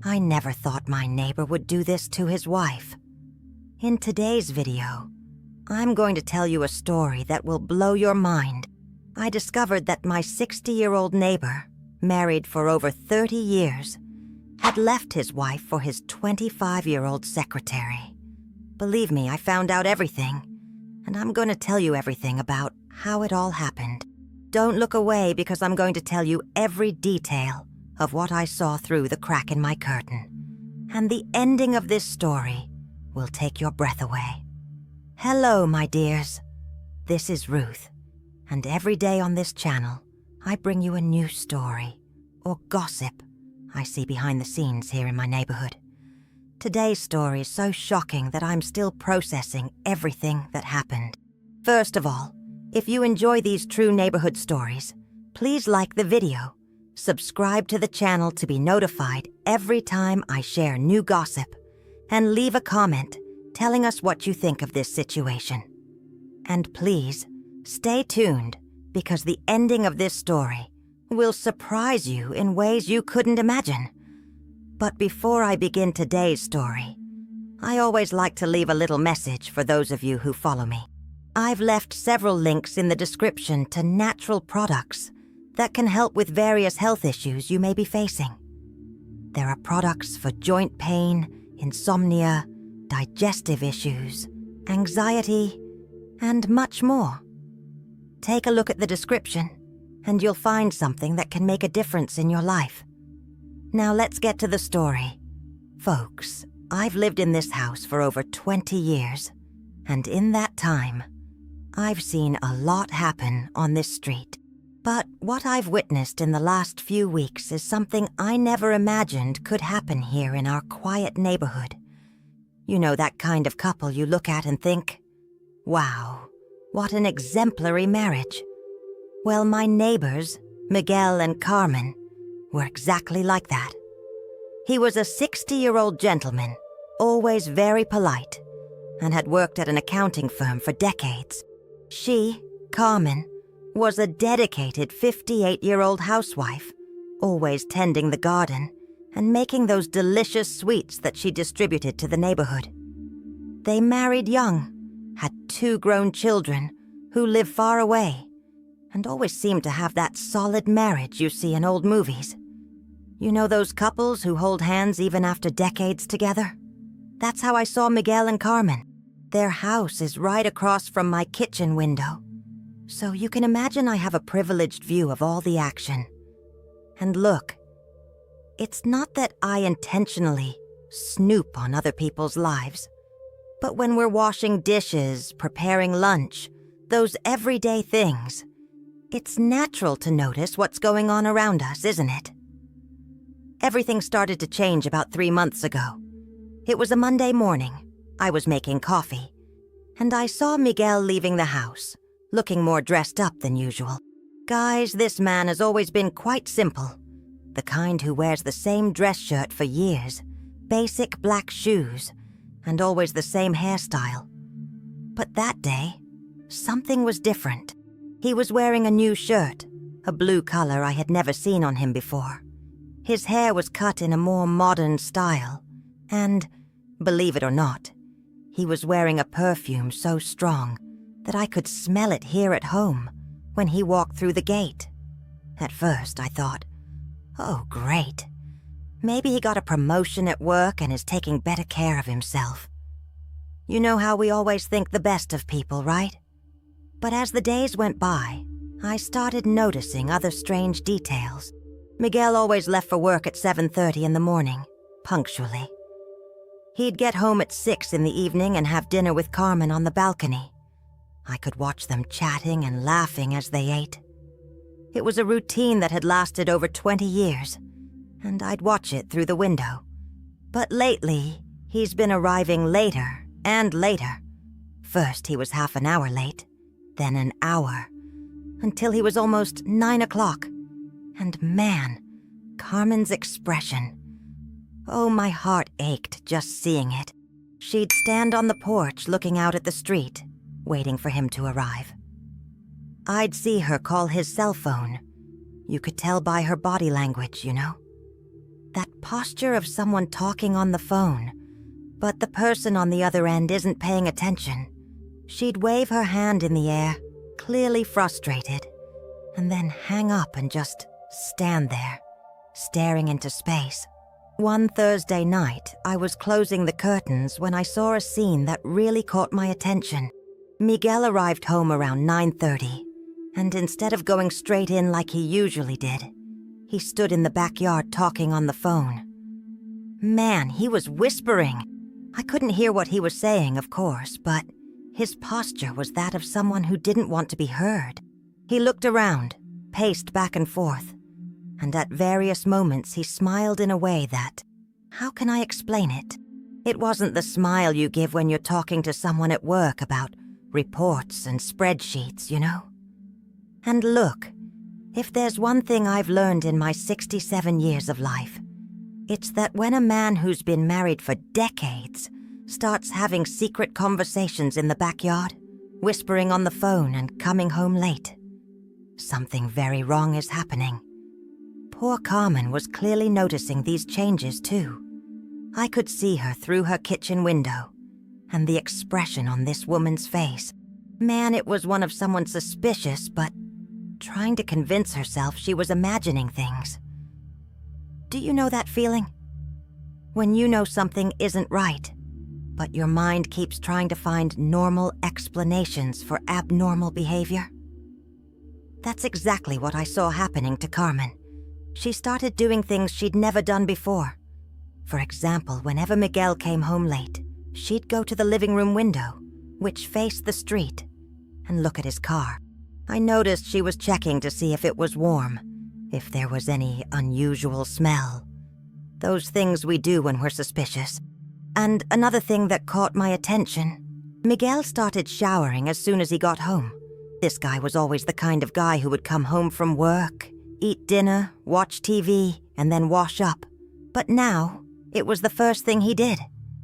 I never thought my neighbor would do this to his wife. In today's video, I'm going to tell you a story that will blow your mind. I discovered that my 60-year-old neighbor, married for over 30 years, had left his wife for his 25-year-old secretary. Believe me, I found out everything, and I'm going to tell you everything about how it all happened. Don't look away because I'm going to tell you every detail of what I saw through the crack in my curtain. And the ending of this story will take your breath away. Hello, my dears. This is Ruth, and every day on this channel, I bring you a new story or gossip I see behind the scenes here in my neighborhood. Today's story is so shocking that I'm still processing everything that happened. First of all, if you enjoy these true neighborhood stories, please like the video, subscribe to the channel to be notified every time I share new gossip, and leave a comment telling us what you think of this situation. And please, stay tuned because the ending of this story will surprise you in ways you couldn't imagine. But before I begin today's story, I always like to leave a little message for those of you who follow me. I've left several links in the description to natural products that can help with various health issues you may be facing. There are products for joint pain, insomnia, digestive issues, anxiety, and much more. Take a look at the description, and you'll find something that can make a difference in your life. Now let's get to the story. Folks, I've lived in this house for over 20 years, and in that time, I've seen a lot happen on this street. But what I've witnessed in the last few weeks is something I never imagined could happen here in our quiet neighborhood. You know, that kind of couple you look at and think, wow, what an exemplary marriage. Well, my neighbors, Miguel and Carmen, were exactly like that. He was a 60-year-old gentleman, always very polite, and had worked at an accounting firm for decades. She, Carmen, was a dedicated 58-year-old housewife, always tending the garden and making those delicious sweets that she distributed to the neighborhood. They married young, had 2 grown children who live far away, and always seemed to have that solid marriage you see in old movies. You know those couples who hold hands even after decades together? That's how I saw Miguel and Carmen. Their house is right across from my kitchen window, so you can imagine I have a privileged view of all the action. And look, it's not that I intentionally snoop on other people's lives, but when we're washing dishes, preparing lunch, those everyday things, it's natural to notice what's going on around us, isn't it? Everything started to change about 3 months ago. It was a Monday morning. I was making coffee, and I saw Miguel leaving the house, looking more dressed up than usual. Guys, this man has always been quite simple, the kind who wears the same dress shirt for years, basic black shoes, and always the same hairstyle. But that day, something was different. He was wearing a new shirt, a blue color I had never seen on him before. His hair was cut in a more modern style, and, believe it or not, he was wearing a perfume so strong that I could smell it here at home when he walked through the gate. At first, I thought, oh, great. Maybe he got a promotion at work and is taking better care of himself. You know how we always think the best of people, right? But as the days went by, I started noticing other strange details. Miguel always left for work at 7:30 in the morning, punctually. He'd get home at 6 in the evening and have dinner with Carmen on the balcony. I could watch them chatting and laughing as they ate. It was a routine that had lasted over 20 years, and I'd watch it through the window. But lately, he's been arriving later and later. First, he was half an hour late, then an hour, until he was almost 9 o'clock. And man, Carmen's expression. Oh, my heart ached just seeing it. She'd stand on the porch looking out at the street, waiting for him to arrive. I'd see her call his cell phone. You could tell by her body language, you know. That posture of someone talking on the phone, but the person on the other end isn't paying attention. She'd wave her hand in the air, clearly frustrated, and then hang up and just stand there, staring into space. One Thursday night, I was closing the curtains when I saw a scene that really caught my attention. Miguel arrived home around 9:30, and instead of going straight in like he usually did, he stood in the backyard talking on the phone. Man, he was whispering. I couldn't hear what he was saying, of course, but his posture was that of someone who didn't want to be heard. He looked around, paced back and forth, and at various moments he smiled in a way that, how can I explain it? It wasn't the smile you give when you're talking to someone at work about reports and spreadsheets, you know? And look, if there's one thing I've learned in my 67 years of life, it's that when a man who's been married for decades starts having secret conversations in the backyard, whispering on the phone and coming home late, something very wrong is happening. Poor Carmen was clearly noticing these changes too. I could see her through her kitchen window, and the expression on this woman's face. Man, it was one of someone suspicious, but trying to convince herself she was imagining things. Do you know that feeling? When you know something isn't right, but your mind keeps trying to find normal explanations for abnormal behavior? That's exactly what I saw happening to Carmen. She started doing things she'd never done before. For example, whenever Miguel came home late, she'd go to the living room window, which faced the street, and look at his car. I noticed she was checking to see if it was warm, if there was any unusual smell. Those things we do when we're suspicious. And another thing that caught my attention, Miguel started showering as soon as he got home. This guy was always the kind of guy who would come home from work, eat dinner, watch TV, and then wash up. But now, it was the first thing he did.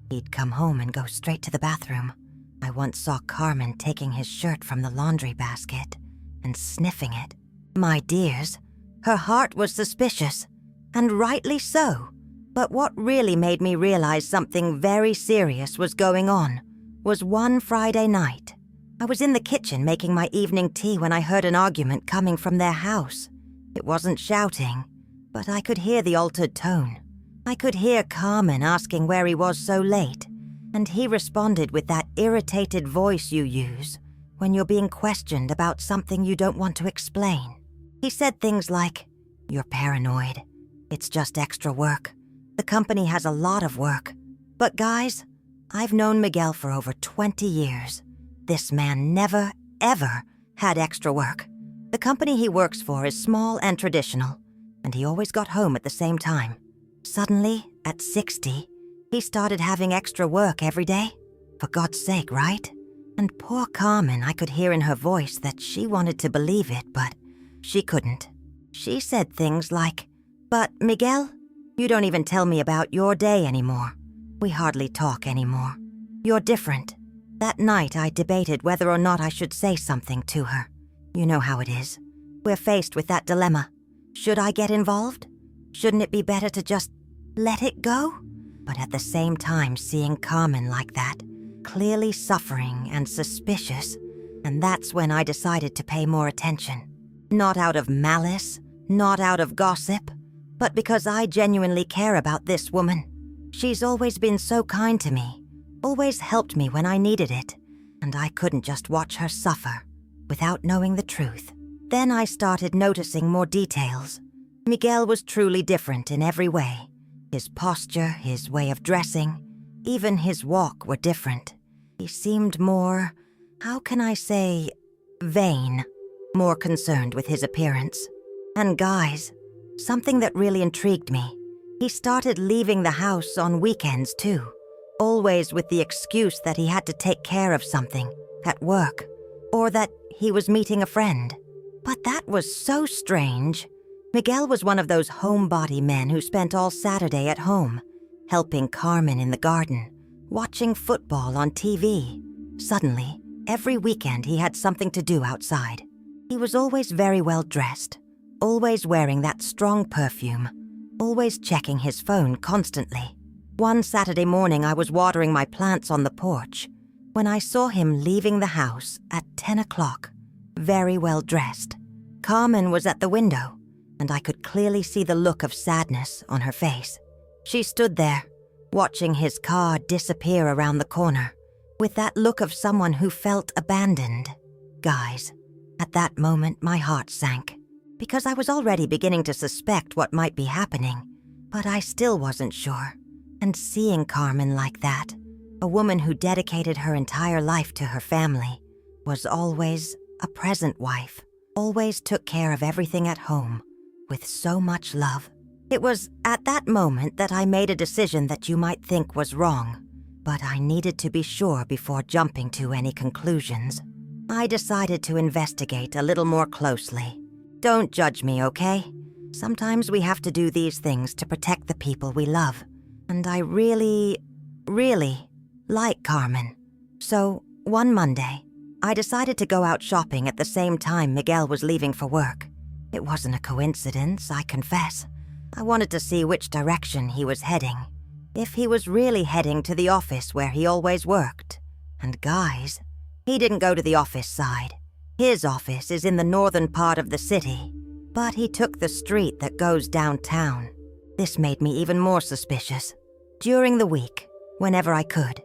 He'd come home and go straight to the bathroom. I once saw Carmen taking his shirt from the laundry basket and sniffing it. My dears, her heart was suspicious, and rightly so. But what really made me realize something very serious was going on was one Friday night. I was in the kitchen making my evening tea when I heard an argument coming from their house. It wasn't shouting, but I could hear the altered tone. I could hear Carmen asking where he was so late, and he responded with that irritated voice you use when you're being questioned about something you don't want to explain. He said things like, "You're paranoid. It's just extra work. The company has a lot of work." But guys, I've known Miguel for over 20 years. This man never, ever had extra work. The company he works for is small and traditional, and he always got home at the same time. Suddenly, at 60, he started having extra work every day. For God's sake, right? And poor Carmen, I could hear in her voice that she wanted to believe it, but she couldn't. She said things like, "But Miguel, you don't even tell me about your day anymore. We hardly talk anymore. You're different." That night, I debated whether or not I should say something to her. You know how it is. We're faced with that dilemma. Should I get involved? Shouldn't it be better to just let it go? But at the same time, seeing Carmen like that, clearly suffering and suspicious, and that's when I decided to pay more attention. Not out of malice, not out of gossip, but because I genuinely care about this woman. She's always been so kind to me, always helped me when I needed it, and I couldn't just watch her suffer without knowing the truth. Then I started noticing more details. Miguel was truly different in every way. His posture, his way of dressing, even his walk were different. He seemed more, how can I say, vain, more concerned with his appearance. And guys, something that really intrigued me, he started leaving the house on weekends too, always with the excuse that he had to take care of something at work, or that he was meeting a friend. But that was so strange. Miguel was one of those homebody men who spent all Saturday at home, helping Carmen in the garden, watching football on TV. Suddenly, every weekend he had something to do outside. He was always very well dressed, always wearing that strong perfume, always checking his phone constantly. One Saturday morning, I was watering my plants on the porch when I saw him leaving the house at 10 o'clock, very well dressed. Carmen was at the window, and I could clearly see the look of sadness on her face. She stood there, watching his car disappear around the corner, with that look of someone who felt abandoned. Guys, at that moment my heart sank, because I was already beginning to suspect what might be happening, but I still wasn't sure. And seeing Carmen like that, a woman who dedicated her entire life to her family, was always a present wife, always took care of everything at home, with so much love. It was at that moment that I made a decision that you might think was wrong, but I needed to be sure before jumping to any conclusions. I decided to investigate a little more closely. Don't judge me, okay? Sometimes we have to do these things to protect the people we love, and I really like Carmen. So, one Monday, I decided to go out shopping at the same time Miguel was leaving for work. It wasn't a coincidence, I confess. I wanted to see which direction he was heading. If he was really heading to the office where he always worked. And guys, he didn't go to the office side. His office is in the northern part of the city, but he took the street that goes downtown. This made me even more suspicious. During the week, whenever I could,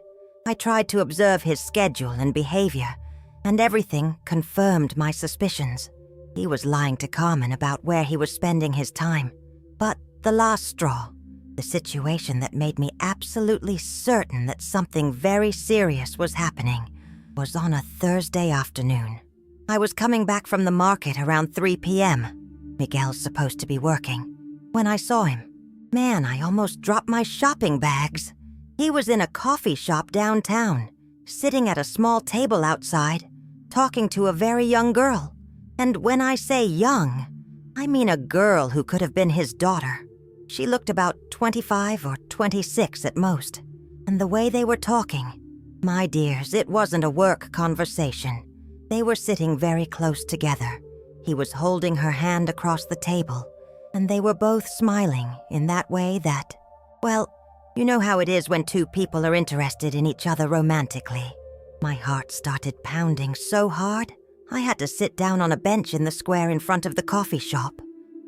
I tried to observe his schedule and behavior, and everything confirmed my suspicions. He was lying to Carmen about where he was spending his time. But the last straw, the situation that made me absolutely certain that something very serious was happening, was on a Thursday afternoon. I was coming back from the market around 3 p.m. Miguel's supposed to be working. When I saw him, man, I almost dropped my shopping bags. He was in a coffee shop downtown, sitting at a small table outside, talking to a very young girl. And when I say young, I mean a girl who could have been his daughter. She looked about 25 or 26 at most. And the way they were talking, my dears, it wasn't a work conversation. They were sitting very close together. He was holding her hand across the table, and they were both smiling in that way that, well, you know how it is when two people are interested in each other romantically. My heart started pounding so hard, I had to sit down on a bench in the square in front of the coffee shop.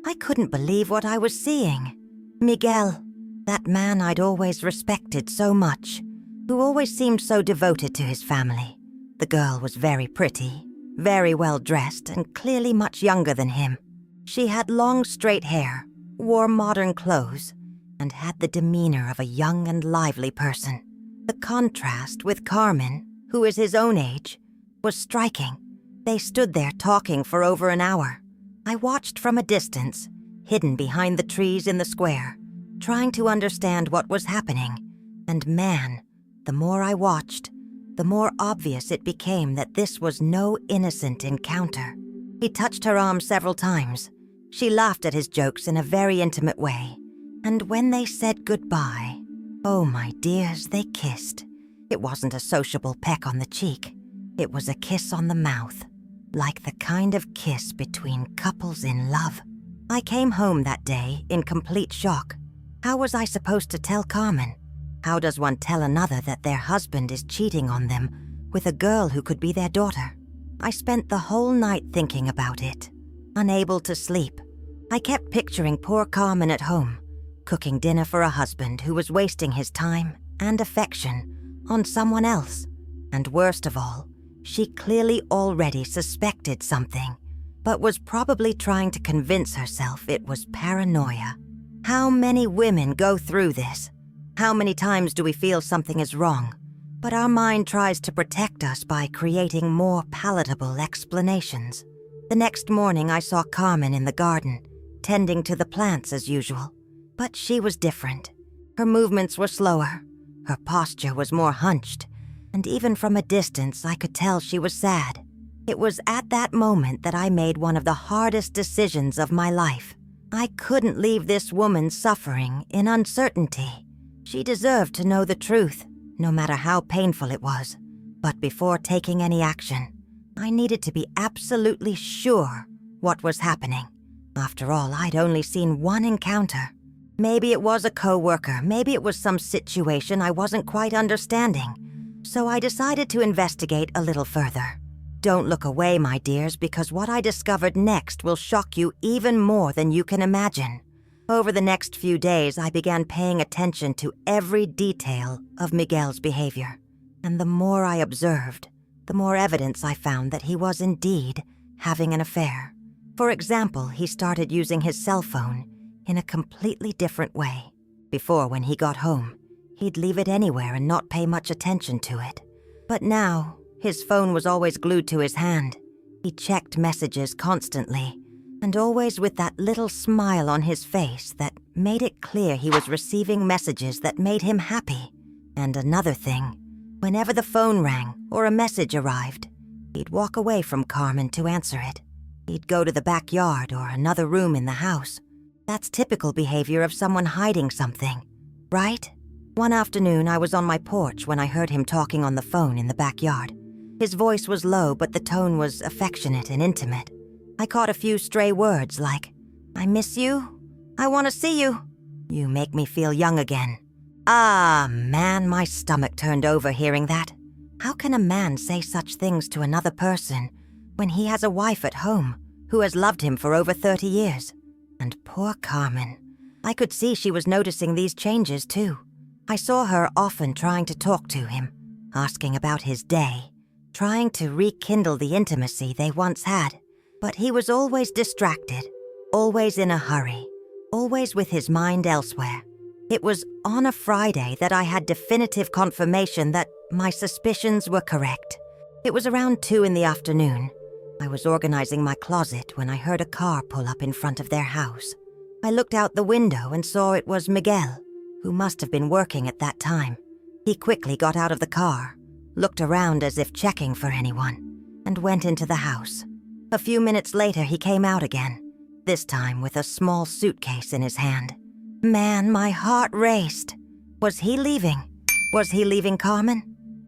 I couldn't believe what I was seeing. Miguel, that man I'd always respected so much, who always seemed so devoted to his family. The girl was very pretty, very well dressed, and clearly much younger than him. She had long straight hair, wore modern clothes, and had the demeanor of a young and lively person. The contrast with Carmen, who is his own age, was striking. They stood there talking for over an hour. I watched from a distance, hidden behind the trees in the square, trying to understand what was happening. And man, the more I watched, the more obvious it became that this was no innocent encounter. He touched her arm several times. She laughed at his jokes in a very intimate way. And when they said goodbye, oh my dears, they kissed. It wasn't a sociable peck on the cheek. It was a kiss on the mouth, like the kind of kiss between couples in love. I came home that day in complete shock. How was I supposed to tell Carmen? How does one tell another that their husband is cheating on them with a girl who could be their daughter? I spent the whole night thinking about it, unable to sleep. I kept picturing poor Carmen at home, cooking dinner for a husband who was wasting his time and affection on someone else. And worst of all, she clearly already suspected something, but was probably trying to convince herself it was paranoia. How many women go through this? How many times do we feel something is wrong, but our mind tries to protect us by creating more palatable explanations? The next morning, I saw Carmen in the garden, tending to the plants as usual. But she was different. Her movements were slower. Her posture was more hunched, and even from a distance, I could tell she was sad. It was at that moment that I made one of the hardest decisions of my life. I couldn't leave this woman suffering in uncertainty. She deserved to know the truth, no matter how painful it was. But before taking any action, I needed to be absolutely sure what was happening. After all, I'd only seen one encounter. Maybe it was a coworker, maybe it was some situation I wasn't quite understanding. So I decided to investigate a little further. Don't look away, my dears, because what I discovered next will shock you even more than you can imagine. Over the next few days, I began paying attention to every detail of Miguel's behavior. And the more I observed, the more evidence I found that he was indeed having an affair. For example, he started using his cell phone in a completely different way. Before, when he got home, he'd leave it anywhere and not pay much attention to it. But now, his phone was always glued to his hand. He checked messages constantly, and always with that little smile on his face that made it clear he was receiving messages that made him happy. And another thing, whenever the phone rang or a message arrived, he'd walk away from Carmen to answer it. He'd go to the backyard or another room in the house. That's typical behavior of someone hiding something, right? One afternoon, I was on my porch when I heard him talking on the phone in the backyard. His voice was low, but the tone was affectionate and intimate. I caught a few stray words like, "I miss you. I want to see you. You make me feel young again." Ah, man, my stomach turned over hearing that. How can a man say such things to another person when he has a wife at home who has loved him for over 30 years? And poor Carmen. I could see she was noticing these changes too. I saw her often trying to talk to him, asking about his day, trying to rekindle the intimacy they once had. But he was always distracted, always in a hurry, always with his mind elsewhere. It was on a Friday that I had definitive confirmation that my suspicions were correct. It was around 2 in the afternoon. I was organizing my closet when I heard a car pull up in front of their house. I looked out the window and saw it was Miguel, who must have been working at that time. He quickly got out of the car, looked around as if checking for anyone, and went into the house. A few minutes later, he came out again, this time with a small suitcase in his hand. Man, my heart raced. Was he leaving? Was he leaving Carmen?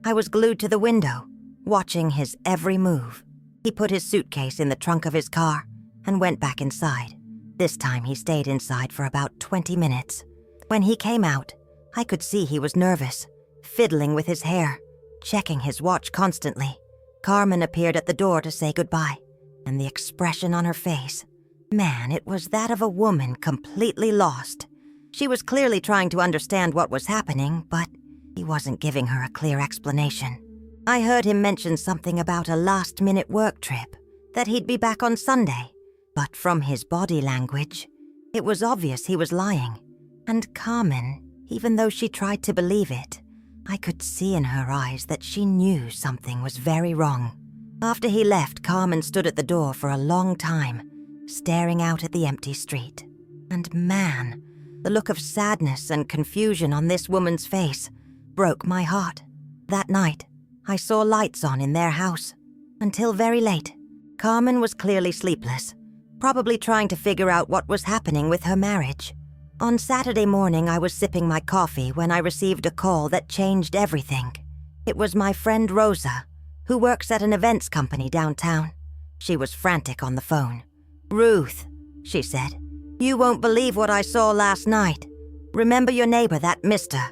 I was glued to the window, watching his every move. He put his suitcase in the trunk of his car and went back inside. This time he stayed inside for about 20 minutes. When he came out, I could see he was nervous, fiddling with his hair, checking his watch constantly. Carmen appeared at the door to say goodbye, and the expression on her face, man, it was that of a woman completely lost. She was clearly trying to understand what was happening, but he wasn't giving her a clear explanation. I heard him mention something about a last-minute work trip, that he'd be back on Sunday. But from his body language, it was obvious he was lying. And Carmen, even though she tried to believe it, I could see in her eyes that she knew something was very wrong. After he left, Carmen stood at the door for a long time, staring out at the empty street. And man, the look of sadness and confusion on this woman's face broke my heart. That night, I saw lights on in their house. Until very late, Carmen was clearly sleepless, probably trying to figure out what was happening with her marriage. On Saturday morning, I was sipping my coffee when I received a call that changed everything. It was my friend Rosa, who works at an events company downtown. She was frantic on the phone. "Ruth," she said, "you won't believe what I saw last night. Remember your neighbor, that Mr.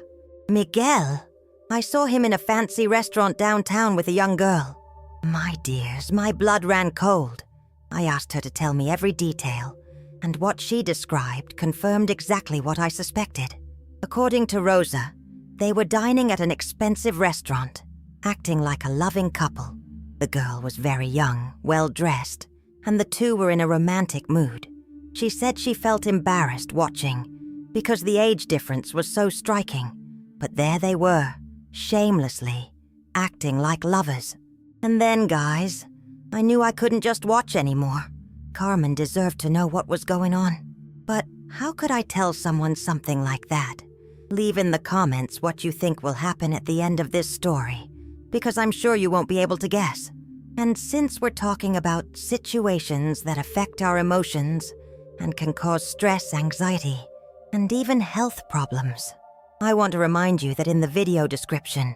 Miguel? I saw him in a fancy restaurant downtown with a young girl." My dears, my blood ran cold. I asked her to tell me every detail, and what she described confirmed exactly what I suspected. According to Rosa, they were dining at an expensive restaurant, acting like a loving couple. The girl was very young, well-dressed, and the two were in a romantic mood. She said she felt embarrassed watching because the age difference was so striking. But there they were, shamelessly, acting like lovers. And then, guys, I knew I couldn't just watch anymore. Carmen deserved to know what was going on. But how could I tell someone something like that? Leave in the comments what you think will happen at the end of this story, because I'm sure you won't be able to guess. And since we're talking about situations that affect our emotions and can cause stress, anxiety, and even health problems, I want to remind you that in the video description,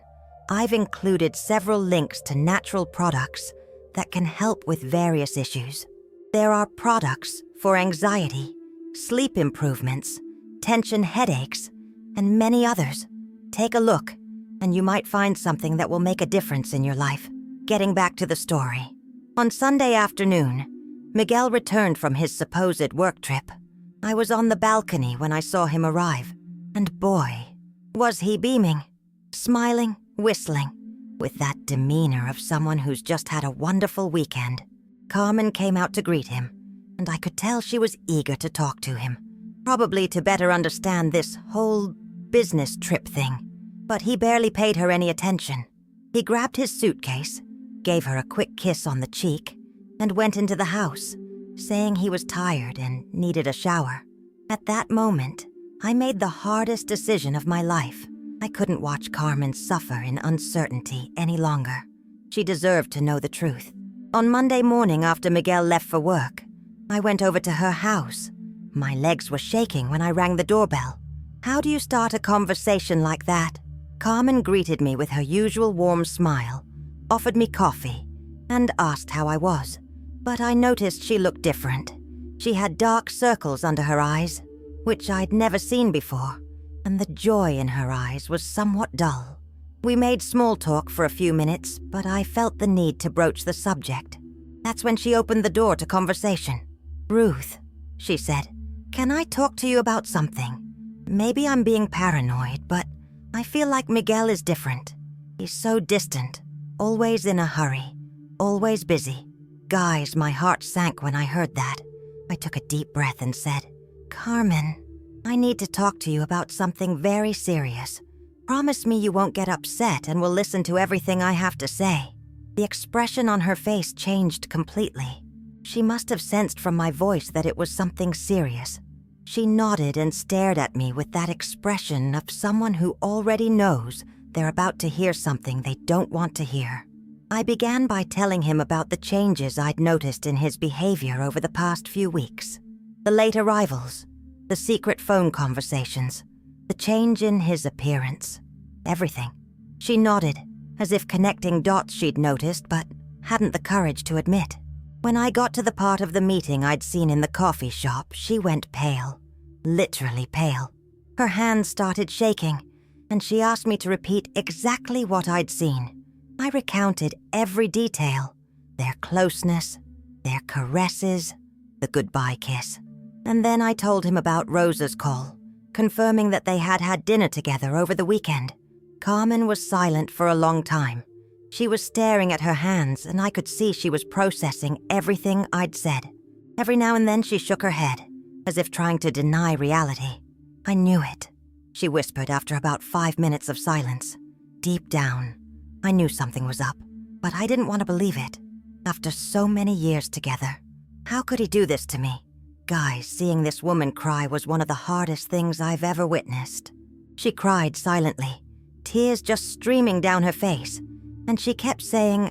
I've included several links to natural products that can help with various issues. There are products for anxiety, sleep improvements, tension headaches, and many others. Take a look, and you might find something that will make a difference in your life. Getting back to the story. On Sunday afternoon, Miguel returned from his supposed work trip. I was on the balcony when I saw him arrive, and boy, was he beaming, smiling, whistling, with that demeanor of someone who's just had a wonderful weekend. Carmen came out to greet him, and I could tell she was eager to talk to him, probably to better understand this whole business trip thing. But he barely paid her any attention. He grabbed his suitcase, gave her a quick kiss on the cheek, and went into the house, saying he was tired and needed a shower. At that moment, I made the hardest decision of my life. I couldn't watch Carmen suffer in uncertainty any longer. She deserved to know the truth. On Monday morning after Miguel left for work, I went over to her house. My legs were shaking when I rang the doorbell. How do you start a conversation like that? Carmen greeted me with her usual warm smile, offered me coffee, and asked how I was. But I noticed she looked different. She had dark circles under her eyes, which I'd never seen before, and the joy in her eyes was somewhat dull. We made small talk for a few minutes, but I felt the need to broach the subject. That's when she opened the door to conversation. "Ruth," she said, "can I talk to you about something? Maybe I'm being paranoid, but I feel like Miguel is different. He's so distant, always in a hurry, always busy." Guys, my heart sank when I heard that. I took a deep breath and said, "Carmen, I need to talk to you about something very serious. Promise me you won't get upset and will listen to everything I have to say." The expression on her face changed completely. She must have sensed from my voice that it was something serious. She nodded and stared at me with that expression of someone who already knows they're about to hear something they don't want to hear. I began by telling him about the changes I'd noticed in his behavior over the past few weeks. The late arrivals, the secret phone conversations, the change in his appearance, everything. She nodded, as if connecting dots she'd noticed but hadn't the courage to admit. When I got to the part of the meeting I'd seen in the coffee shop, she went pale, literally pale. Her hands started shaking, and she asked me to repeat exactly what I'd seen. I recounted every detail, their closeness, their caresses, the goodbye kiss. And then I told him about Rosa's call, confirming that they had had dinner together over the weekend. Carmen was silent for a long time. She was staring at her hands, and I could see she was processing everything I'd said. Every now and then she shook her head, as if trying to deny reality. "I knew it," she whispered after about 5 minutes of silence. Deep down, I knew something was up, but I didn't want to believe it. After so many years together, how could he do this to me? Guys, seeing this woman cry was one of the hardest things I've ever witnessed. She cried silently, tears just streaming down her face, and she kept saying,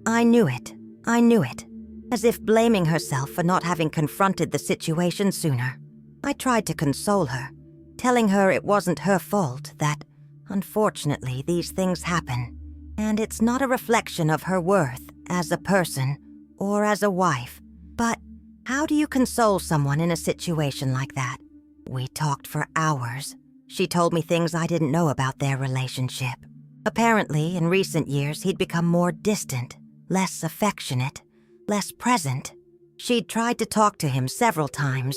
I knew it, as if blaming herself for not having confronted the situation sooner. I tried to console her, telling her it wasn't her fault, that, unfortunately, these things happen, and it's not a reflection of her worth as a person or as a wife. But how do you console someone in a situation like that? We talked for hours. She told me things I didn't know about their relationship. Apparently, in recent years, he'd become more distant, less affectionate, less present. She'd tried to talk to him several times,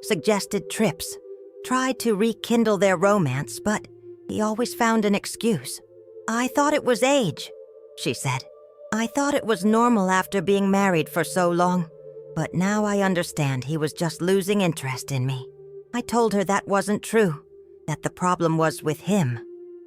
suggested trips, tried to rekindle their romance, but he always found an excuse. "I thought it was age," she said. "I thought it was normal after being married for so long. But now I understand he was just losing interest in me." I told her that wasn't true, that the problem was with him,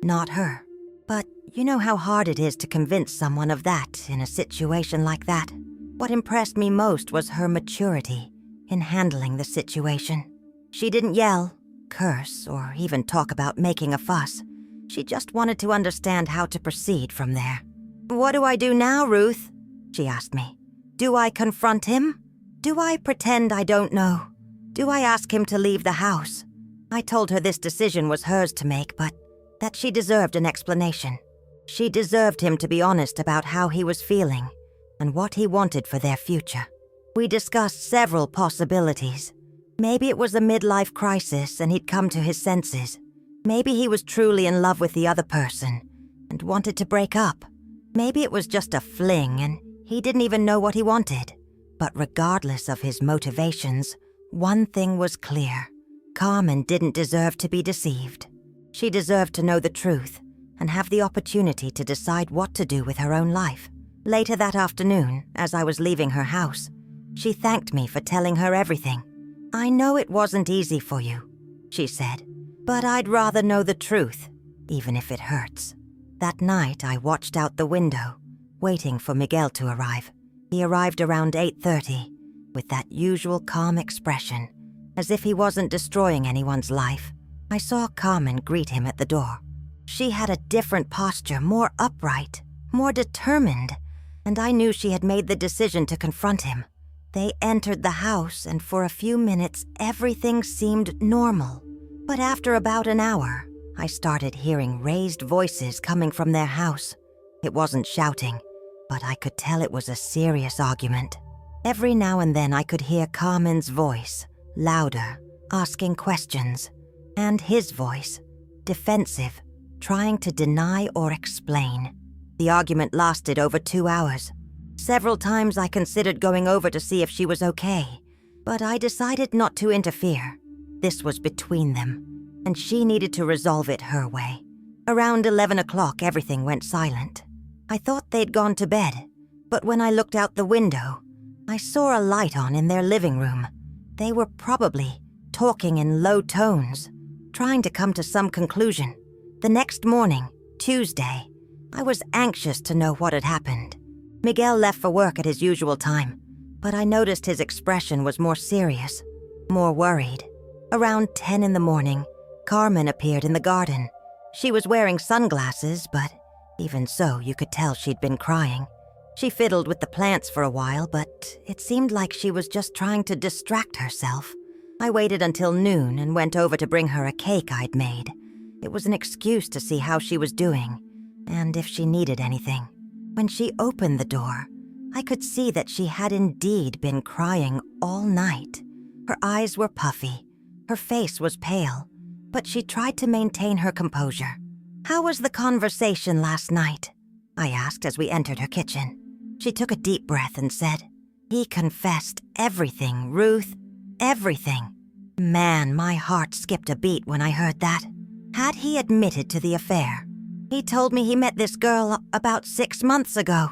not her. But you know how hard it is to convince someone of that in a situation like that. What impressed me most was her maturity in handling the situation. She didn't yell, curse, or even talk about making a fuss. She just wanted to understand how to proceed from there. "What do I do now, Ruth?" she asked me. "Do I confront him? Do I pretend I don't know? Do I ask him to leave the house?" I told her this decision was hers to make, but that she deserved an explanation. She deserved him to be honest about how he was feeling and what he wanted for their future. We discussed several possibilities. Maybe it was a midlife crisis and he'd come to his senses. Maybe he was truly in love with the other person and wanted to break up. Maybe it was just a fling and he didn't even know what he wanted. But regardless of his motivations, one thing was clear. Carmen didn't deserve to be deceived. She deserved to know the truth and have the opportunity to decide what to do with her own life. Later that afternoon, as I was leaving her house, she thanked me for telling her everything. "I know it wasn't easy for you," she said, "but I'd rather know the truth, even if it hurts." That night, I watched out the window, waiting for Miguel to arrive. He arrived around 8:30, with that usual calm expression, as if he wasn't destroying anyone's life. I saw Carmen greet him at the door. She had a different posture, more upright, more determined, and I knew she had made the decision to confront him. They entered the house, and for a few minutes, everything seemed normal. But after about an hour, I started hearing raised voices coming from their house. It wasn't shouting, but I could tell it was a serious argument. Every now and then I could hear Carmen's voice, louder, asking questions, and his voice, defensive, trying to deny or explain. The argument lasted over 2 hours. Several times I considered going over to see if she was okay, but I decided not to interfere. This was between them, and she needed to resolve it her way. Around 11 o'clock, everything went silent. I thought they'd gone to bed, but when I looked out the window, I saw a light on in their living room. They were probably talking in low tones, trying to come to some conclusion. The next morning, Tuesday, I was anxious to know what had happened. Miguel left for work at his usual time, but I noticed his expression was more serious, more worried. Around 10 in the morning, Carmen appeared in the garden. She was wearing sunglasses, but even so, you could tell she'd been crying. She fiddled with the plants for a while, but it seemed like she was just trying to distract herself. I waited until noon and went over to bring her a cake I'd made. It was an excuse to see how she was doing, and if she needed anything. When she opened the door, I could see that she had indeed been crying all night. Her eyes were puffy, her face was pale, but she tried to maintain her composure. "How was the conversation last night?" I asked as we entered her kitchen. She took a deep breath and said, "He confessed everything, Ruth, everything." Man, my heart skipped a beat when I heard that. Had he admitted to the affair? "He told me he met this girl about 6 months ago,"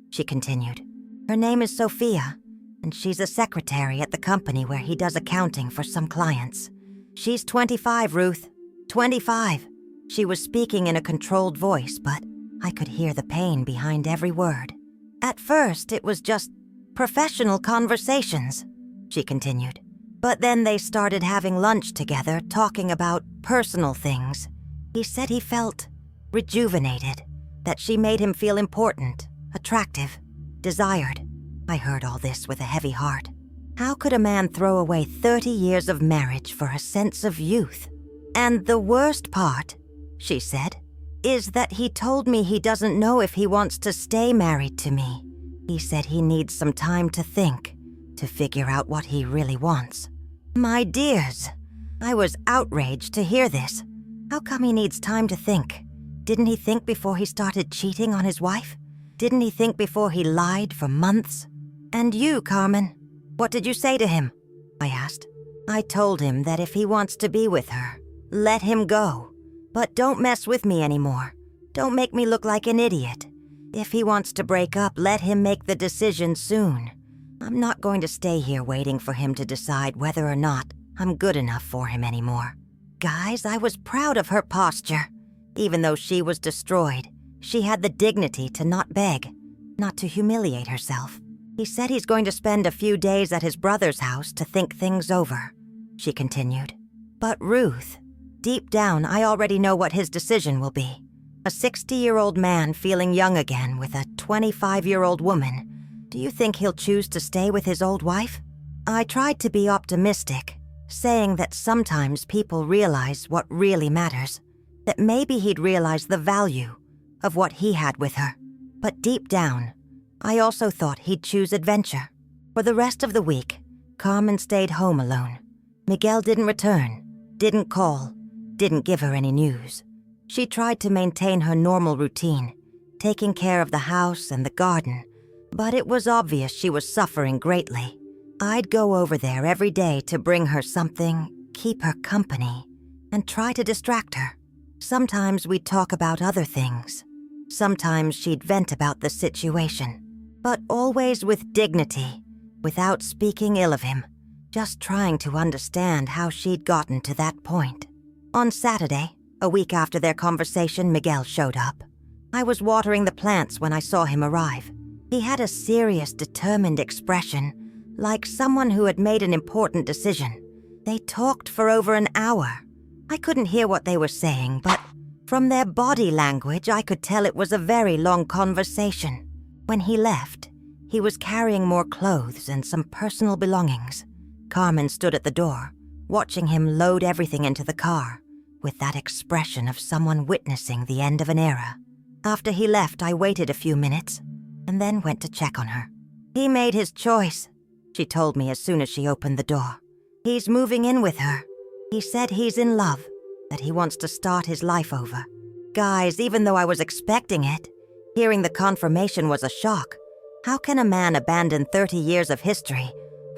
she continued. "Her name is Sophia, and she's a secretary at the company where he does accounting for some clients. She's 25, Ruth, 25. She was speaking in a controlled voice, but I could hear the pain behind every word. "At first, it was just professional conversations," she continued. "But then they started having lunch together, talking about personal things. He said he felt rejuvenated, that she made him feel important, attractive, desired." I heard all this with a heavy heart. How could a man throw away 30 years of marriage for a sense of youth? "And the worst part," she said, "is that he told me he doesn't know if he wants to stay married to me. He said he needs some time to think, to figure out what he really wants." My dears, I was outraged to hear this. How come he needs time to think? Didn't he think before he started cheating on his wife? Didn't he think before he lied for months? "And you, Carmen, what did you say to him?" I asked. "I told him that if he wants to be with her, let him go. But don't mess with me anymore. Don't make me look like an idiot. If he wants to break up, let him make the decision soon. I'm not going to stay here waiting for him to decide whether or not I'm good enough for him anymore." Guys, I was proud of her posture. Even though she was destroyed, she had the dignity to not beg, not to humiliate herself. "He said he's going to spend a few days at his brother's house to think things over," she continued. "But Ruth, deep down, I already know what his decision will be. A 60-year-old man feeling young again with a 25-year-old woman. Do you think he'll choose to stay with his old wife?" I tried to be optimistic, saying that sometimes people realize what really matters, that maybe he'd realize the value of what he had with her. But deep down, I also thought he'd choose adventure. For the rest of the week, Carmen stayed home alone. Miguel didn't return, didn't call, didn't give her any news. She tried to maintain her normal routine, taking care of the house and the garden, but it was obvious she was suffering greatly. I'd go over there every day to bring her something, keep her company, and try to distract her. Sometimes we'd talk about other things. Sometimes she'd vent about the situation, but always with dignity, without speaking ill of him, just trying to understand how she'd gotten to that point. On Saturday, a week after their conversation, Miguel showed up. I was watering the plants when I saw him arrive. He had a serious, determined expression, like someone who had made an important decision. They talked for over an hour. I couldn't hear what they were saying, but from their body language, I could tell it was a very long conversation. When he left, he was carrying more clothes and some personal belongings. Carmen stood at the door, watching him load everything into the car, with that expression of someone witnessing the end of an era. After he left, I waited a few minutes and then went to check on her. He made his choice, she told me as soon as she opened the door. He's moving in with her. He said he's in love, that he wants to start his life over. Guys, even though I was expecting it, hearing the confirmation was a shock. How can a man abandon 30 years of history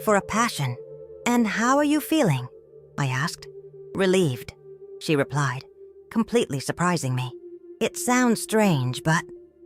for a passion? And how are you feeling? I asked. Relieved, she replied, completely surprising me. It sounds strange, but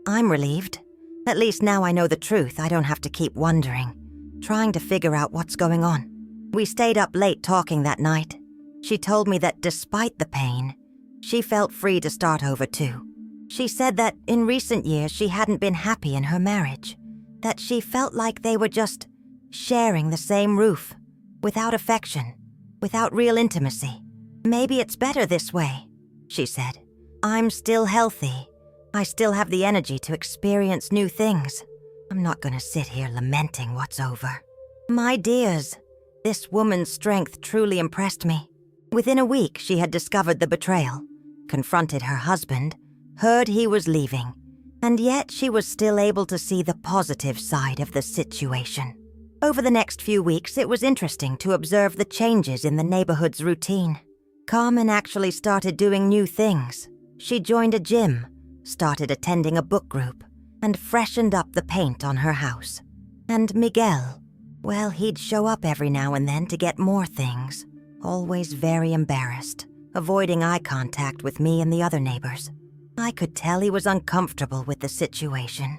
I'm relieved. At least now I know the truth. I don't have to keep wondering, trying to figure out what's going on. We stayed up late talking that night. She told me that despite the pain, she felt free to start over too. She said that in recent years she hadn't been happy in her marriage, that she felt like they were just sharing the same roof, without affection, without real intimacy. Maybe it's better this way, she said. I'm still healthy. I still have the energy to experience new things. I'm not gonna sit here lamenting what's over. My dears, this woman's strength truly impressed me. Within a week, she had discovered the betrayal, confronted her husband, heard he was leaving, and yet she was still able to see the positive side of the situation. Over the next few weeks, it was interesting to observe the changes in the neighborhood's routine. Carmen actually started doing new things. She joined a gym, started attending a book group, and freshened up the paint on her house. And Miguel, well, he'd show up every now and then to get more things, always very embarrassed, avoiding eye contact with me and the other neighbors. I could tell he was uncomfortable with the situation,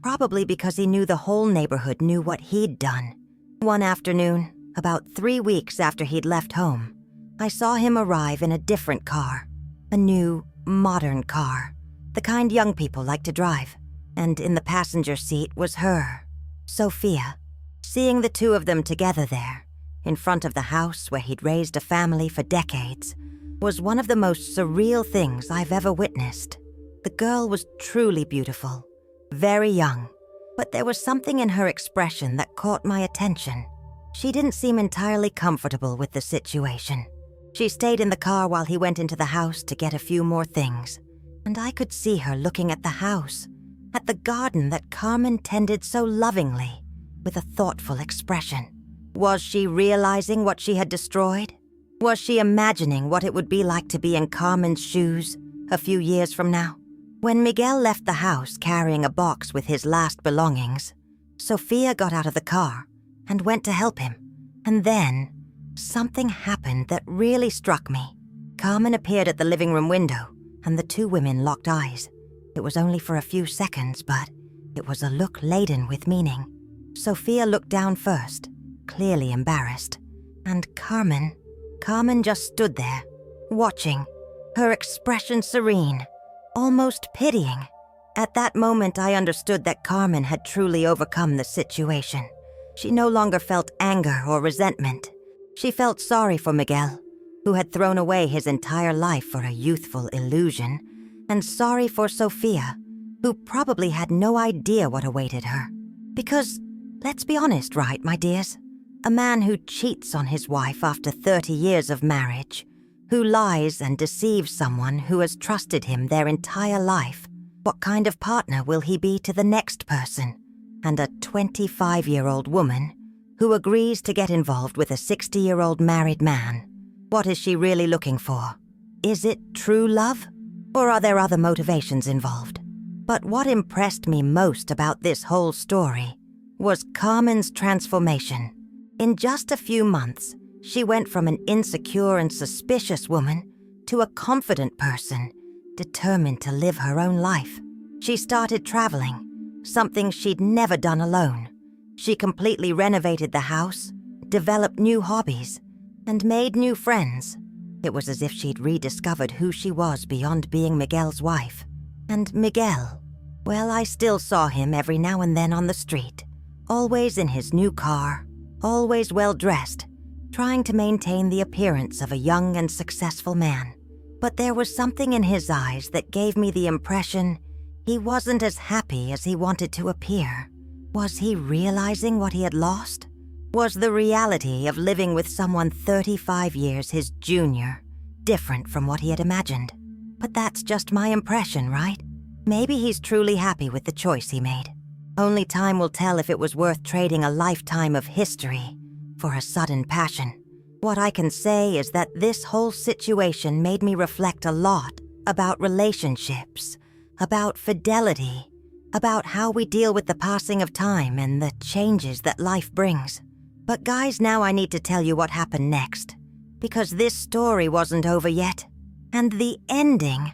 probably because he knew the whole neighborhood knew what he'd done. One afternoon, about 3 weeks after he'd left home, I saw him arrive in a different car, a new, modern car, the kind young people like to drive, and in the passenger seat was her, Sophia. Seeing the two of them together there, in front of the house where he'd raised a family for decades, was one of the most surreal things I've ever witnessed. The girl was truly beautiful, very young, but there was something in her expression that caught my attention. She didn't seem entirely comfortable with the situation. She stayed in the car while he went into the house to get a few more things, and I could see her looking at the house, at the garden that Carmen tended so lovingly, with a thoughtful expression. Was she realizing what she had destroyed? Was she imagining what it would be like to be in Carmen's shoes a few years from now? When Miguel left the house carrying a box with his last belongings, Sophia got out of the car and went to help him. And then, something happened that really struck me. Carmen appeared at the living room window, and the two women locked eyes. It was only for a few seconds, but it was a look laden with meaning. Sophia looked down first, clearly embarrassed, and Carmen just stood there, watching, her expression serene, almost pitying. At that moment, I understood that Carmen had truly overcome the situation. She no longer felt anger or resentment. She felt sorry for Miguel, who had thrown away his entire life for a youthful illusion, and sorry for Sophia, who probably had no idea what awaited her. Because, let's be honest, right, my dears? A man who cheats on his wife after 30 years of marriage, who lies and deceives someone who has trusted him their entire life, what kind of partner will he be to the next person? And a 25-year-old woman who agrees to get involved with a 60-year-old married man. What is she really looking for? Is it true love? Or are there other motivations involved? But what impressed me most about this whole story was Carmen's transformation. In just a few months, she went from an insecure and suspicious woman to a confident person, determined to live her own life. She started traveling, something she'd never done alone. She completely renovated the house, developed new hobbies, and made new friends. It was as if she'd rediscovered who she was beyond being Miguel's wife. And Miguel, well, I still saw him every now and then on the street, always in his new car, always well-dressed, trying to maintain the appearance of a young and successful man. But there was something in his eyes that gave me the impression he wasn't as happy as he wanted to appear. Was he realizing what he had lost? Was the reality of living with someone 35 years his junior different from what he had imagined? But that's just my impression, right? Maybe he's truly happy with the choice he made. Only time will tell if it was worth trading a lifetime of history for a sudden passion. What I can say is that this whole situation made me reflect a lot about relationships, about fidelity, about how we deal with the passing of time and the changes that life brings. But guys, now I need to tell you what happened next, because this story wasn't over yet. And the ending,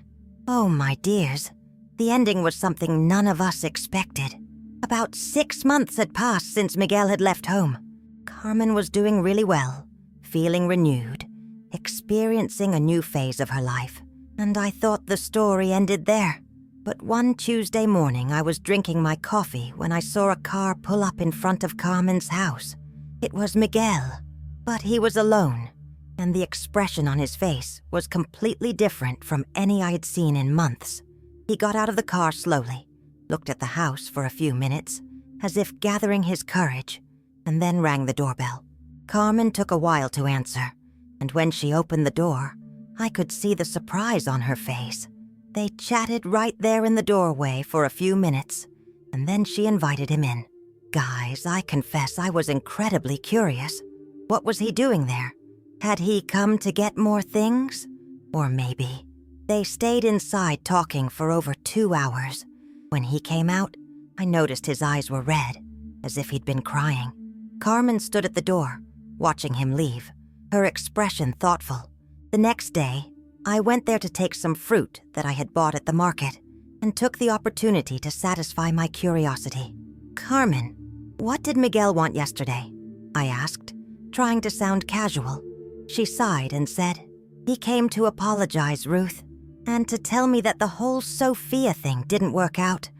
oh my dears, the ending was something none of us expected. About 6 months had passed since Miguel had left home. Carmen was doing really well, feeling renewed, experiencing a new phase of her life, and I thought the story ended there. But one Tuesday morning, I was drinking my coffee when I saw a car pull up in front of Carmen's house. It was Miguel, but he was alone, and the expression on his face was completely different from any I had seen in months. He got out of the car slowly, looked at the house for a few minutes, as if gathering his courage, and then rang the doorbell. Carmen took a while to answer, and when she opened the door, I could see the surprise on her face. They chatted right there in the doorway for a few minutes, and then she invited him in. Guys, I confess I was incredibly curious. What was he doing there? Had he come to get more things? Or maybe they stayed inside talking for over 2 hours. When he came out, I noticed his eyes were red, as if he'd been crying. Carmen stood at the door, watching him leave, her expression thoughtful. The next day, I went there to take some fruit that I had bought at the market and took the opportunity to satisfy my curiosity. Carmen, what did Miguel want yesterday? I asked, trying to sound casual. She sighed and said, he came to apologize, Ruth, and to tell me that the whole Sophia thing didn't work out.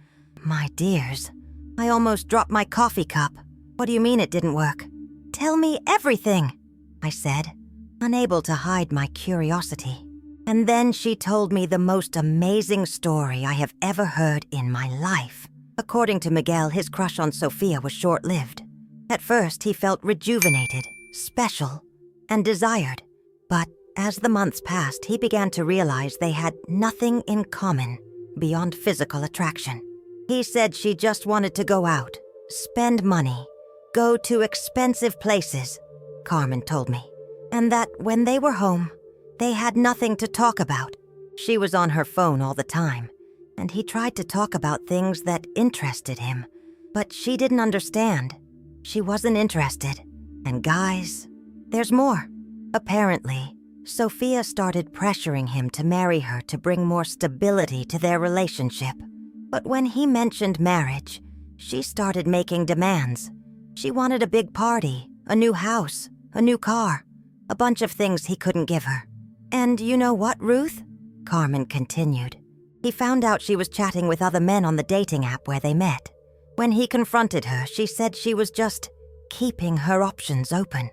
My dears, I almost dropped my coffee cup. What do you mean it didn't work? Tell me everything, I said, unable to hide my curiosity. And then she told me the most amazing story I have ever heard in my life. According to Miguel, his crush on Sophia was short-lived. At first, he felt rejuvenated, special, and desired. But as the months passed, he began to realize they had nothing in common beyond physical attraction. He said she just wanted to go out, spend money, go to expensive places, Carmen told me, and that when they were home, they had nothing to talk about. She was on her phone all the time, and he tried to talk about things that interested him, but she didn't understand. She wasn't interested. And guys, there's more. Apparently, Sophia started pressuring him to marry her to bring more stability to their relationship. But when he mentioned marriage, she started making demands. She wanted a big party, a new house, a new car, a bunch of things he couldn't give her. And you know what, Ruth? Carmen continued. He found out she was chatting with other men on the dating app where they met. When he confronted her, she said she was just keeping her options open.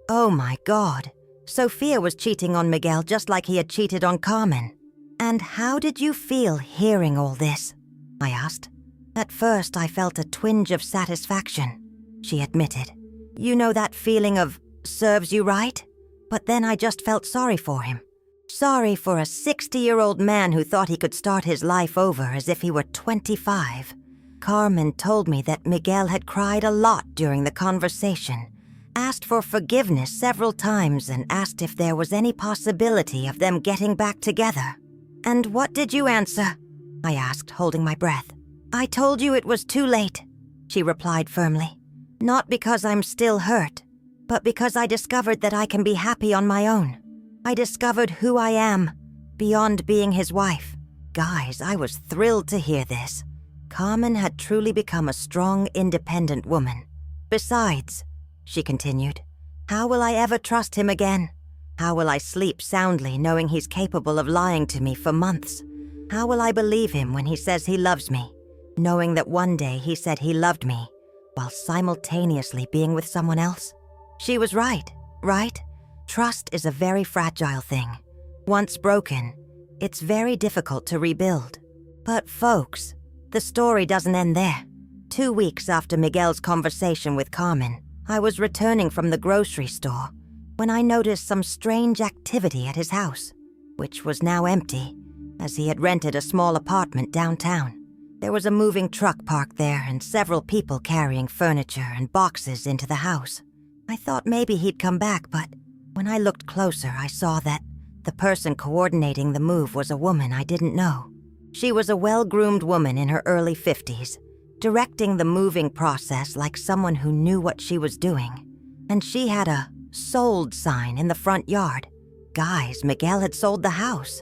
Oh my God. Sophia was cheating on Miguel just like he had cheated on Carmen. And how did you feel hearing all this? I asked. At first, I felt a twinge of satisfaction, she admitted. You know that feeling of serves you right? But then I just felt sorry for him. Sorry for a 60-year-old man who thought he could start his life over as if he were 25. Carmen told me that Miguel had cried a lot during the conversation, asked for forgiveness several times and asked if there was any possibility of them getting back together. And what did you answer? I asked, holding my breath. I told you it was too late, she replied firmly. Not because I'm still hurt, but because I discovered that I can be happy on my own. I discovered who I am, beyond being his wife. Guys, I was thrilled to hear this. Carmen had truly become a strong, independent woman. Besides, she continued, how will I ever trust him again? How will I sleep soundly knowing he's capable of lying to me for months? How will I believe him when he says he loves me, knowing that one day he said he loved me, while simultaneously being with someone else? She was right? Trust is a very fragile thing. Once broken, it's very difficult to rebuild. But folks, the story doesn't end there. 2 weeks after Miguel's conversation with Carmen, I was returning from the grocery store when I noticed some strange activity at his house, which was now empty, as he had rented a small apartment downtown. There was a moving truck parked there and several people carrying furniture and boxes into the house. I thought maybe he'd come back, but when I looked closer, I saw that the person coordinating the move was a woman I didn't know. She was a well-groomed woman in her early 50s, directing the moving process like someone who knew what she was doing. And she had a sold sign in the front yard. Guys, Miguel had sold the house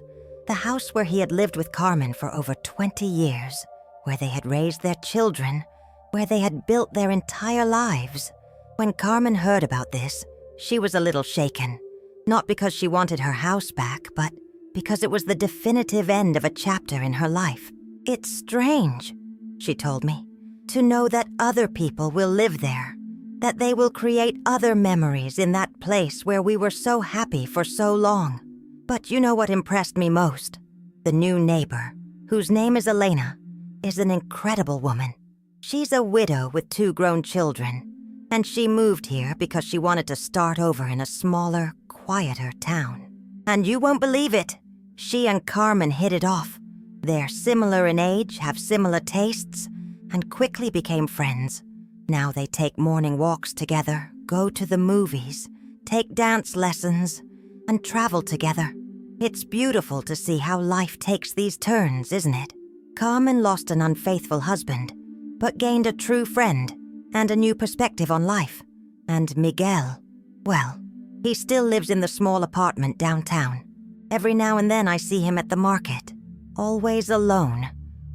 where he had lived with Carmen for over 20 years, where they had raised their children, where they had built their entire lives. When Carmen heard about this, she was a little shaken, not because she wanted her house back, but because it was the definitive end of a chapter in her life. It's strange, she told me, to know that other people will live there, that they will create other memories in that place where we were so happy for so long. But you know what impressed me most? The new neighbor, whose name is Elena, is an incredible woman. She's a widow with 2 grown children, and she moved here because she wanted to start over in a smaller, quieter town. And you won't believe it, she and Carmen hit it off. They're similar in age, have similar tastes, and quickly became friends. Now they take morning walks together, go to the movies, take dance lessons, and travel together. It's beautiful to see how life takes these turns, isn't it? Carmen lost an unfaithful husband, but gained a true friend and a new perspective on life. And Miguel, well, he still lives in the small apartment downtown. Every now and then I see him at the market, always alone,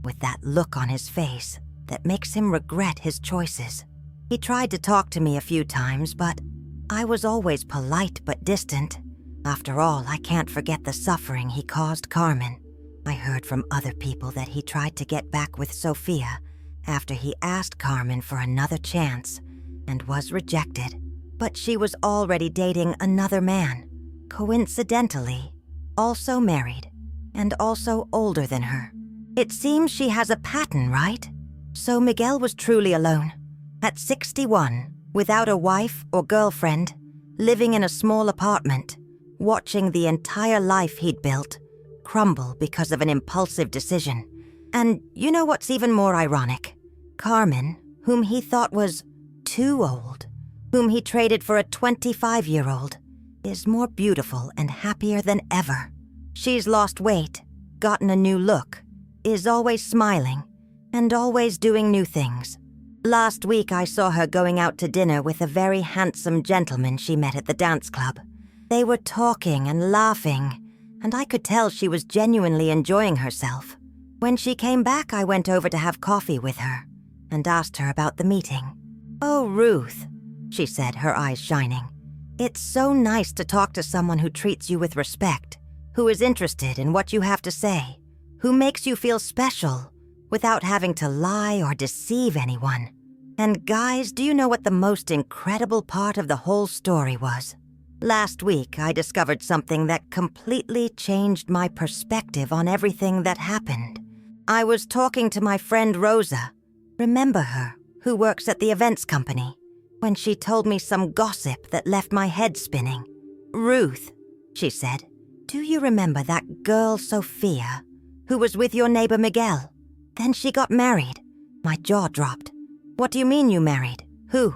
with that look on his face that makes him regret his choices. He tried to talk to me a few times, but I was always polite but distant. After all, I can't forget the suffering he caused Carmen. I heard from other people that he tried to get back with Sophia after he asked Carmen for another chance and was rejected. But she was already dating another man, coincidentally, also married, and also older than her. It seems she has a pattern, right? So Miguel was truly alone. At 61, without a wife or girlfriend, living in a small apartment, watching the entire life he'd built crumble because of an impulsive decision. And you know what's even more ironic? Carmen, whom he thought was too old, whom he traded for a 25-year-old, is more beautiful and happier than ever. She's lost weight, gotten a new look, is always smiling, and always doing new things. Last week I saw her going out to dinner with a very handsome gentleman she met at the dance club. They were talking and laughing, and I could tell she was genuinely enjoying herself. When she came back, I went over to have coffee with her and asked her about the meeting. "Oh, Ruth," she said, her eyes shining. "It's so nice to talk to someone who treats you with respect, who is interested in what you have to say, who makes you feel special without having to lie or deceive anyone." And guys, do you know what the most incredible part of the whole story was? Last week, I discovered something that completely changed my perspective on everything that happened. I was talking to my friend Rosa, remember her, who works at the events company, when she told me some gossip that left my head spinning. "Ruth," she said, "do you remember that girl Sophia, who was with your neighbor Miguel? Then she got married." My jaw dropped. "What do you mean you married? Who?"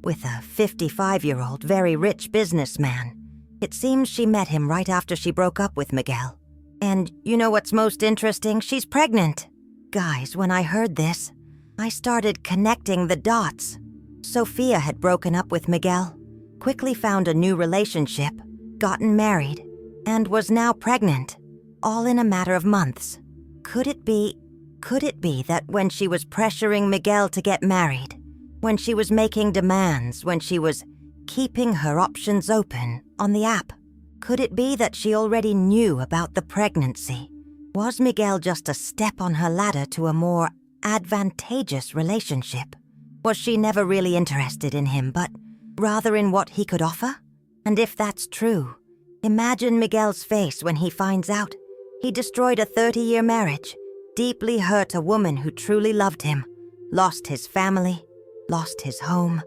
with a 55-year-old, very rich businessman. It seems she met him right after she broke up with Miguel. And you know what's most interesting? She's pregnant. Guys, when I heard this, I started connecting the dots. Sophia had broken up with Miguel, quickly found a new relationship, gotten married, and was now pregnant, all in a matter of months. Could it be that when she was pressuring Miguel to get married, when she was making demands, when she was keeping her options open on the app, could it be that she already knew about the pregnancy? Was Miguel just a step on her ladder to a more advantageous relationship? Was she never really interested in him, but rather in what he could offer? And if that's true, imagine Miguel's face when he finds out. He destroyed a 30-year marriage, deeply hurt a woman who truly loved him, lost his family, lost his home,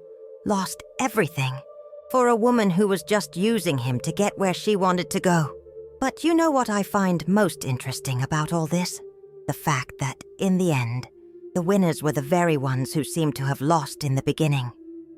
lost everything, for a woman who was just using him to get where she wanted to go. But you know what I find most interesting about all this? The fact that, in the end, the winners were the very ones who seemed to have lost in the beginning.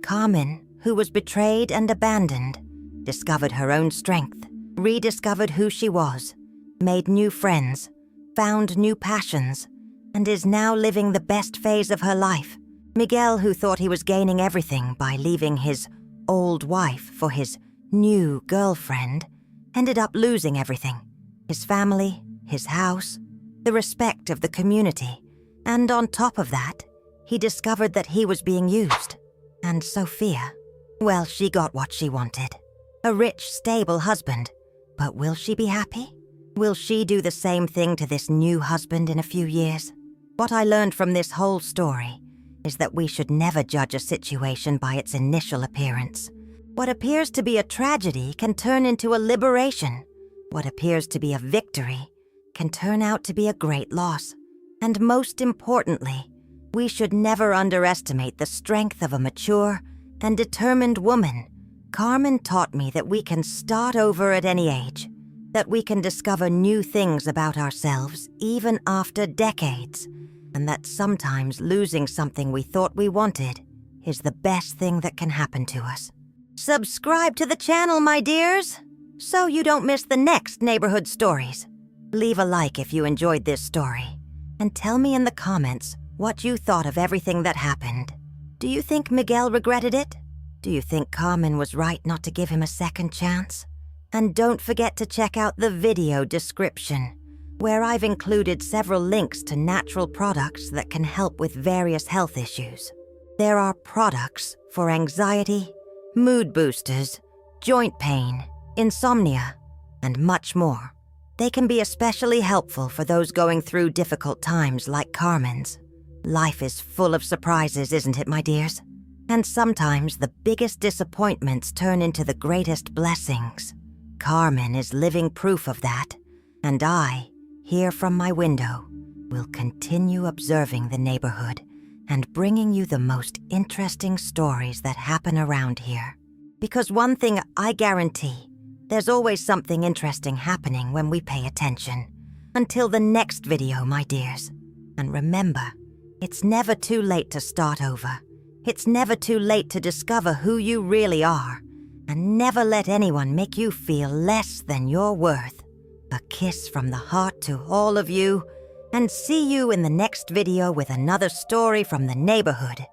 Carmen, who was betrayed and abandoned, discovered her own strength, rediscovered who she was, made new friends, found new passions, and is now living the best phase of her life. Miguel, who thought he was gaining everything by leaving his old wife for his new girlfriend, ended up losing everything. His family, his house, the respect of the community. And on top of that, he discovered that he was being used. And Sophia, well, she got what she wanted. A rich, stable husband. But will she be happy? Will she do the same thing to this new husband in a few years? What I learned from this whole story is that we should never judge a situation by its initial appearance. What appears to be a tragedy can turn into a liberation. What appears to be a victory can turn out to be a great loss. And most importantly, we should never underestimate the strength of a mature and determined woman. Carmen taught me that we can start over at any age, that we can discover new things about ourselves even after decades, and that sometimes losing something we thought we wanted is the best thing that can happen to us. Subscribe to the channel, my dears, so you don't miss the next neighborhood stories. Leave a like if you enjoyed this story. And tell me in the comments what you thought of everything that happened. Do you think Miguel regretted it? Do you think Carmen was right not to give him a second chance? And don't forget to check out the video description, where I've included several links to natural products that can help with various health issues. There are products for anxiety, mood boosters, joint pain, insomnia, and much more. They can be especially helpful for those going through difficult times like Carmen's. Life is full of surprises, isn't it, my dears? And sometimes the biggest disappointments turn into the greatest blessings. Carmen is living proof of that, and I, here from my window, will continue observing the neighborhood and bringing you the most interesting stories that happen around here. Because one thing I guarantee, there's always something interesting happening when we pay attention. Until the next video, my dears. And remember, it's never too late to start over. It's never too late to discover who you really are. And never let anyone make you feel less than your worth. A kiss from the heart to all of you, and see you in the next video with another story from the neighborhood.